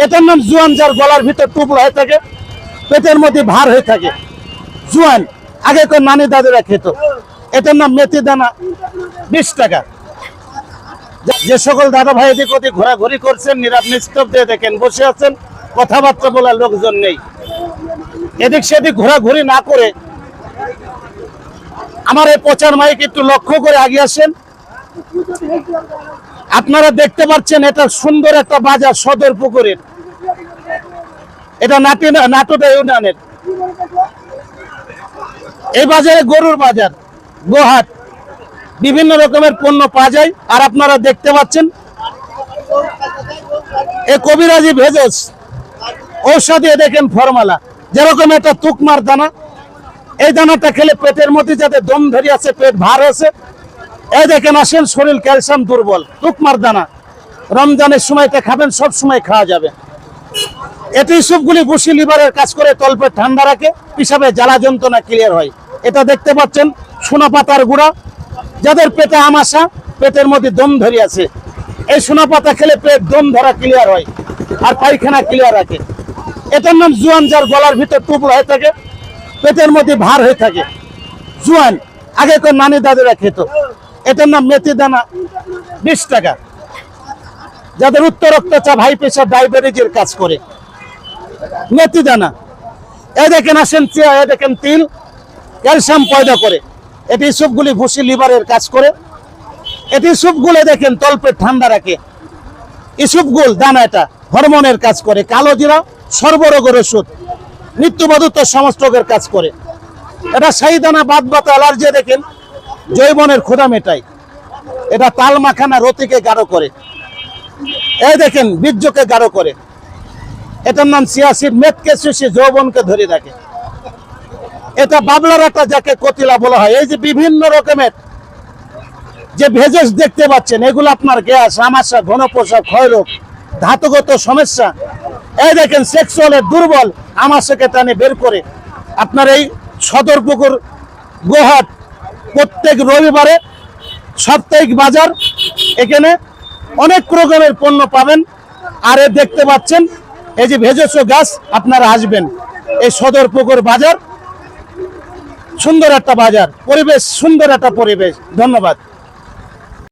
এটার নাম জোয়ান, যার গলার ভিতর টুকরো হয়ে থাকে, পেটের মধ্যে ভার হয়ে থাকে। জোয়ান আগে করে নানি দাদিরা খেত। এটার নাম মেথি দানা, 20 টাকা। যে সকল দাদা ভাই এদিক ওদিক ঘোরাঘুরি করছেন, নিস্তব্ধ দিয়ে দেখেন বসে আছেন, কথাবার্তা বলার লোকজন নেই। এদিক সেদিক ঘোরাঘুরি না করে আমার এই প্রচার মাইক একটু লক্ষ্য করে আগে আসেন। আপনারা দেখতে পাচ্ছেন এটা সুন্দর একটা বাজার, সদর পুকুরের। এটা নাটোর ইউনিয়নের। এই বাজারে গরুর বাজার, গোহাট, বিভিন্ন রকমের পণ্য পাওয়া যায়। আর আপনারা দেখতে পাচ্ছেন এই কবিরাজি ভেষজ ঔষধি, দেখেন ফরমালা, যেরকম একটা তুকমার দানা। এই দানাটা খেলে পেটের মধ্যে যাতে দম ধরে আছে, পেট ভার আছে, এই দেখেন আসেন, শরীর ক্যালসিয়াম দুর্বল, তুকমার দানা। রমজানের সময়টা খাবেন, সব সময় খাওয়া যাবে। এটি সবগুলি বসি লিভারের কাজ করে, তলপেট ঠান্ডা রাখে, পিসাবে জ্বালা যন্ত্রণা ক্লিয়ার হয়। এটা দেখতে পাচ্ছেন সোনা পাতার গুঁড়া, যাদের পেটে আমাশা, পেটের মধ্যে দম ধরে আছে, এই সোনা পাতা খেলে পেট দম ধরা ক্লিয়ার হয় আর পায়খানা ক্লিয়ার রাখে। এটার নাম জোয়ান, যার গলার ভিতর টুকরো হয়ে থাকে, পেটের মধ্যে ভার হয়ে থাকে। জোয়ান আগে করে নানি দাদিরা খেত। এটার নাম মেথি দানা, 20 টাকা। যাদের উচ্চ রক্তচাপ, হাই প্রেশার, ডায়াবেটিসের কাজ করে, মেথি দানা। এই দেখেন আসেন চিয়া, এই দেখেন তিল, ক্যালসিয়াম পয়দা করে। এটি সবগুলি ভুসি লিভারের কাজ করে। এটি সবগুলো দেখেন তলপেট ঠান্ডা রাখে। ইসুপগুল দানা এটা হরমোনের কাজ করে। কালো জিরা সর্বরোগের ওষুধ, মৃত্যুবাধিত সমস্ত রোগের কাজ করে। এটা শাহী দানা, বাত ব্যথা, অ্যালার্জি, দেখেন জৈবনের ক্ষুধা মেটায়। এটা তাল মাখানা, রতিকে গাঢ় করে। এই দেখেন বীর্যকে গাঢ় করে। এটার নাম সিয়াসিড, মেদকে শুষে যৌবনকে ধরে রাখে। এটা বাবলার আটা, যাকে কতিলা বলা হয়। এই যে বিভিন্ন রকমের যে ভেষজ দেখতে পাচ্ছেন, এগুলো আপনার গ্যাস, আমাশা, ঘনপ্রস্রাব, ক্ষয়রোগ, ধাতুগত সমস্যা, এই দেখেন সেক্সুয়ালের দুর্বল, আমাশাকে টানে বের করে। আপনার এই সদরপুকুর গোহাট প্রত্যেক রবিবারে সাপ্তাহিক বাজার, এখানে অনেক রকমের পণ্য পাবেন। আর এ দেখতে পাচ্ছেন এই যে ভেষজ গাছ, আপনারা আসবেন এই সদরপুকুর বাজার। সুন্দর একটা বাজার, পরিবেশ সুন্দর একটা পরিবেশ। ধন্যবাদ।